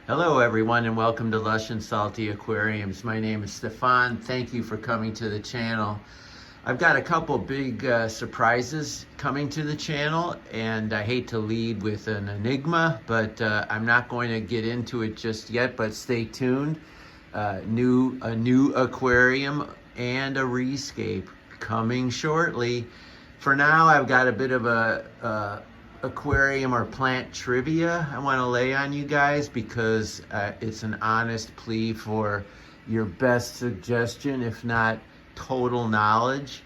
Hello everyone and welcome to Lush and Salty Aquariums. My name is Stefan. Thank you for coming to the channel. I've got a couple big surprises coming to the channel, and I hate to lead with an enigma, but I'm not going to get into it just yet, but stay tuned. A new aquarium and a rescape coming shortly. For now, I've got a bit of a aquarium or plant trivia I want to lay on you guys, because it's an honest plea for your best suggestion, if not total knowledge.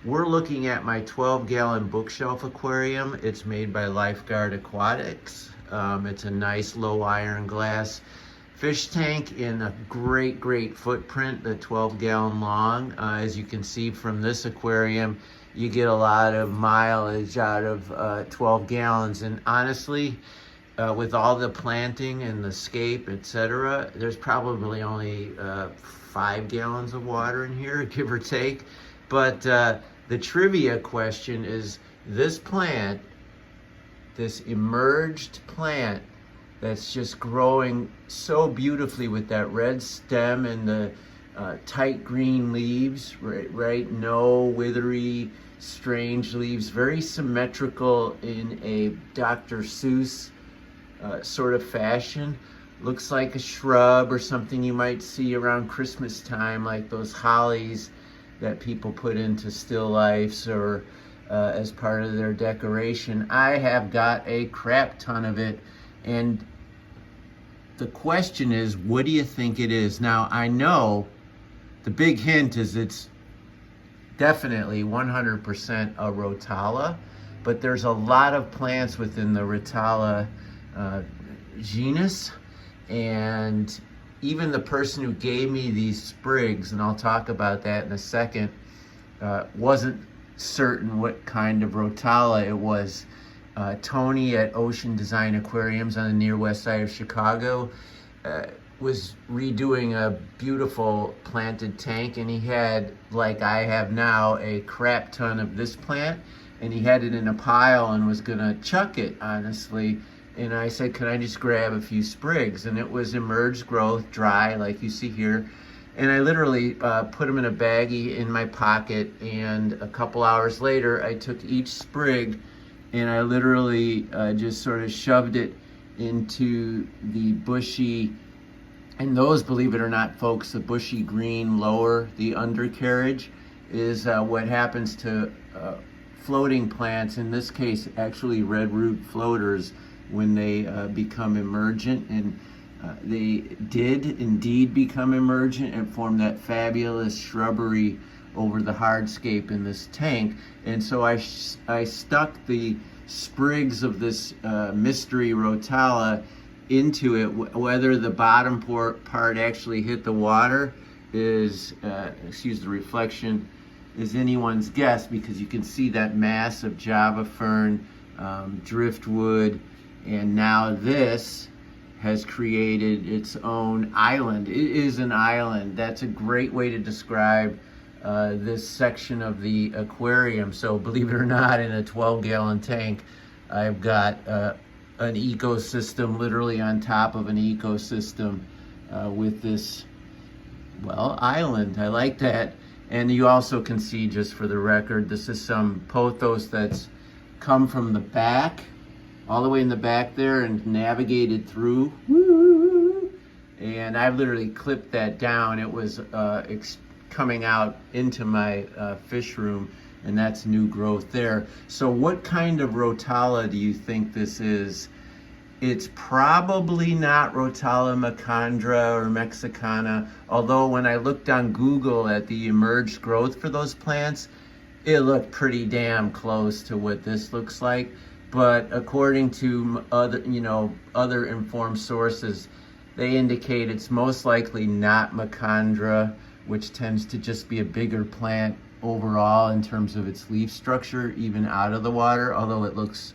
We're looking at my 12-gallon bookshelf aquarium. It's made by Lifeguard Aquatics. It's a nice low iron glass fish tank in a great footprint, the 12-gallon long. As you can see from this aquarium, you get a lot of mileage out of 12 gallons. And honestly, with all the planting and the scape, etc., there's probably only 5 gallons of water in here, give or take. But the trivia question is, this plant, this emerged plant that's just growing so beautifully with that red stem and the tight green leaves, right? No withery, strange leaves, very symmetrical in a Dr. Seuss sort of fashion. Looks like a shrub or something you might see around Christmas time, like those hollies that people put into still lifes or as part of their decoration. I have got a crap ton of it, and the question is, what do you think it is? Now, I know the big hint is it's definitely 100% a Rotala, but there's a lot of plants within the Rotala genus, and even the person who gave me these sprigs, and I'll talk about that in a second, wasn't certain what kind of Rotala it was. Tony at Ocean Design Aquariums on the near west side of Chicago was redoing a beautiful planted tank, and he had, like I have now, a crap ton of this plant, and he had it in a pile and was gonna chuck it, honestly. And I said, can I just grab a few sprigs? And it was emerged growth, dry, like you see here. And I literally put them in a baggie in my pocket, and a couple hours later, I took each sprig and I literally just sort of shoved it into the bushy, and those, believe it or not, folks, the bushy green lower, the undercarriage, is what happens to floating plants, in this case actually red root floaters, when they become emergent. And they did indeed become emergent and form that fabulous shrubbery over the hardscape in this tank. And so I stuck the sprigs of this mystery Rotala into it. Whether the bottom part actually hit the water is, excuse the reflection, is anyone's guess, because you can see that mass of Java fern, driftwood, and now this has created its own island. It is an island. That's a great way to describe this section of the aquarium. So believe it or not, in a 12-gallon tank, I've got an ecosystem literally on top of an ecosystem with this, well, island. I like that. And you also can see, just for the record, this is some pothos that's come from the back, all the way in the back there, and navigated through. Woo! And I've literally clipped that down. It was coming out into my fish room, and that's new growth there. So what kind of Rotala do you think this is? It's probably not Rotala macandra or mexicana, although when I looked on Google at the emerged growth for those plants, it looked pretty damn close to what this looks like. But according to other informed sources, they indicate it's most likely not macandra, which tends to just be a bigger plant overall in terms of its leaf structure, even out of the water, although it looked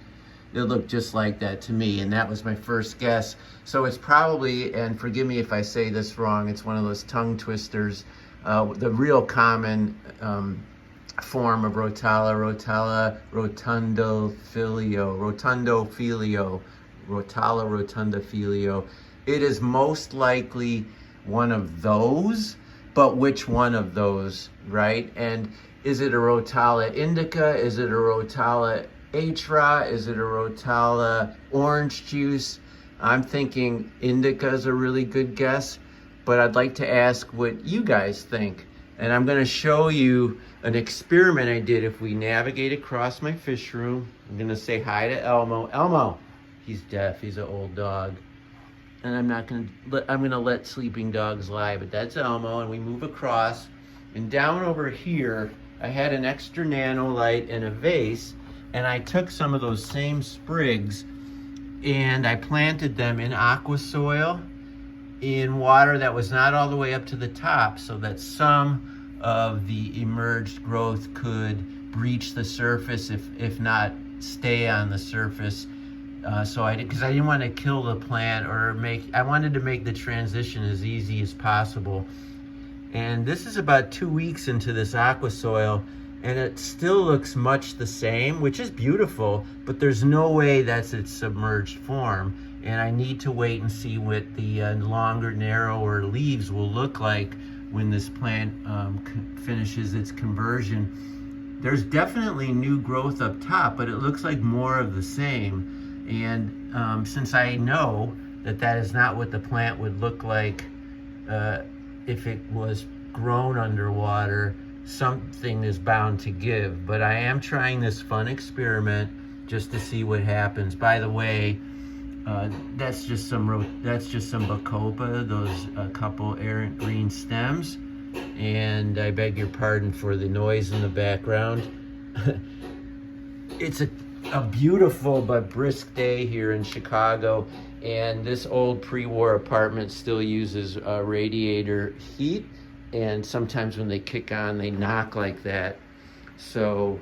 just like that to me, and that was my first guess. So it's probably, and forgive me if I say this wrong, it's one of those tongue twisters, the real common form of Rotala, Rotala rotundophyllio, Rotala rotundophyllio. It is most likely one of those, but which one of those, right? And is it a Rotala indica? Is it a Rotala atra? Is it a Rotala orange juice? I'm thinking indica is a really good guess, but I'd like to ask what you guys think. And I'm gonna show you an experiment I did. If we navigate across my fish room, I'm gonna say hi to Elmo. Elmo, he's deaf, he's an old dog. And I'm gonna let sleeping dogs lie, but that's Elmo, and we move across. And down over here, I had an extra nanolite in a vase, and I took some of those same sprigs and I planted them in aqua soil in water that was not all the way up to the top, so that some of the emerged growth could breach the surface, if not stay on the surface. Because I didn't want to kill the plant I wanted to make the transition as easy as possible. And this is about 2 weeks into this aqua soil, and it still looks much the same, which is beautiful, but there's no way that's its submerged form. And I need to wait and see what the longer, narrower leaves will look like when this plant finishes its conversion. There's definitely new growth up top, but it looks like more of the same. And since I know that that is not what the plant would look like if it was grown underwater, something is bound to give. But I am trying this fun experiment just to see what happens. By the way, that's just some bacopa, those couple errant green stems. And I beg your pardon for the noise in the background. It's a beautiful but brisk day here in Chicago, and this old pre-war apartment still uses radiator heat, and sometimes when they kick on, they knock like that. So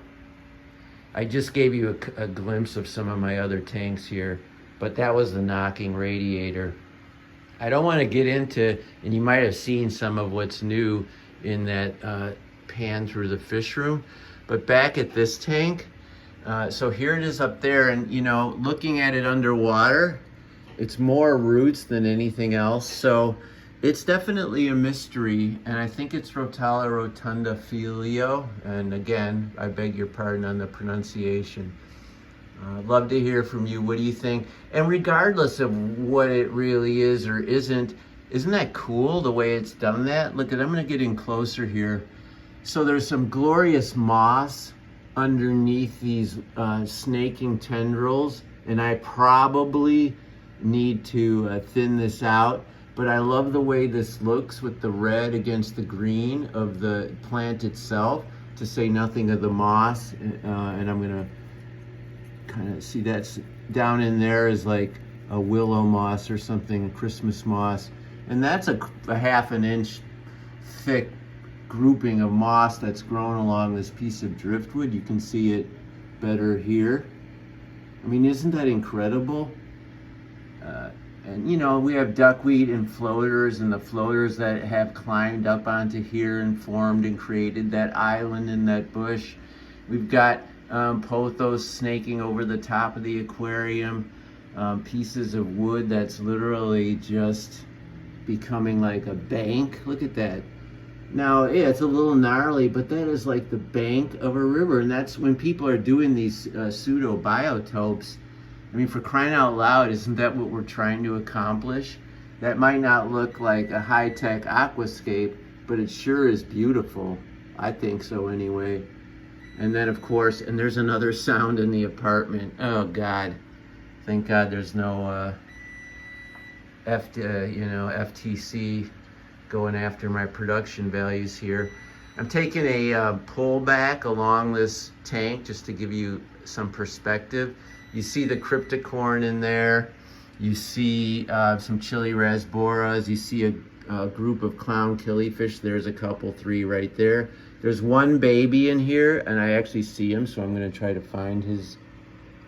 I just gave you a glimpse of some of my other tanks here, but that was the knocking radiator. I don't want to get into, and you might have seen some of what's new in that pan through the fish room, but back at this tank, so here it is up there, and you know, looking at it underwater, it's more roots than anything else. So it's definitely a mystery, and I think it's Rotala rotunda filio. And again, I beg your pardon on the pronunciation. I'd love to hear from you. What do you think? And regardless of what it really is or isn't that cool the way it's done that? Look, I'm gonna get in closer here. So there's some glorious moss underneath these snaking tendrils, and I probably need to thin this out, but I love the way this looks with the red against the green of the plant itself, to say nothing of the moss. And I'm gonna kind of see that's down in there is like a willow moss or something, a Christmas moss, and that's a half an inch thick grouping of moss that's grown along this piece of driftwood. You can see it better here. I mean, isn't that incredible? And you know, we have duckweed and floaters, and the floaters that have climbed up onto here and formed and created that island in that bush. We've got pothos snaking over the top of the aquarium, pieces of wood that's literally just becoming like a bank. Look at that. Now, yeah, it's a little gnarly, but that is like the bank of a river. And that's when people are doing these pseudo biotopes. I mean, for crying out loud, isn't that what we're trying to accomplish? That might not look like a high-tech aquascape, but it sure is beautiful. I think so anyway. And then, of course, and there's another sound in the apartment. Oh God, thank God there's no FTC going after my production values here. I'm taking a pullback along this tank just to give you some perspective. You see the cryptocorn in there. You see some chili rasboras. You see a group of clown killifish. There's a couple, 3 right there. There's one baby in here, and I actually see him, so I'm gonna try to find his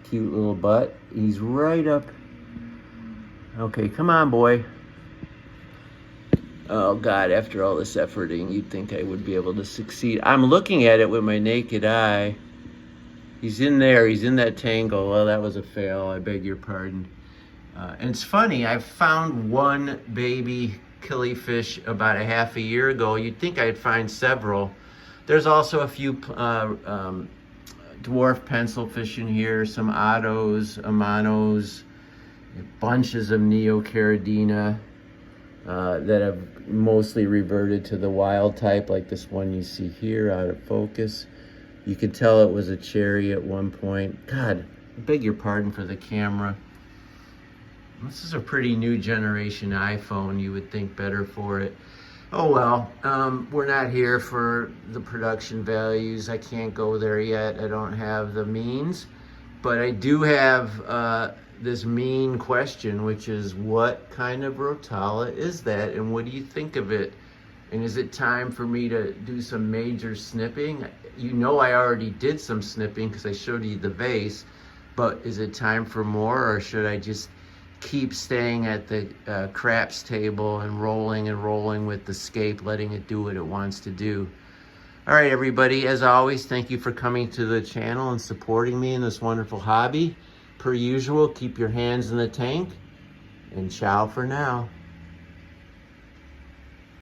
cute little butt. He's right up. Okay, come on, boy. Oh God, after all this efforting, you'd think I would be able to succeed. I'm looking at it with my naked eye. He's in there, he's in that tangle. Well, that was a fail, I beg your pardon. And it's funny, I found one baby killifish about a half a year ago. You'd think I'd find several. There's also a few dwarf pencilfish in here, some ottos, amanos, bunches of neocaridina that have mostly reverted to the wild type, like this one you see here out of focus. You could tell it was a cherry at one point. God, I beg your pardon for the camera. This is a pretty new generation iPhone. You would think better for it. Oh well, we're not here for the production values. I can't go there yet. I don't have the means. But I do have this mean question, which is, what kind of Rotala is that, and what do you think of it? And is it time for me to do some major snipping? You know I already did some snipping because I showed you the vase, but is it time for more, or should I just keep staying at the craps table and rolling with the scape, letting it do what it wants to do? All right, everybody, as always, thank you for coming to the channel and supporting me in this wonderful hobby. Per usual, keep your hands in the tank, and ciao for now.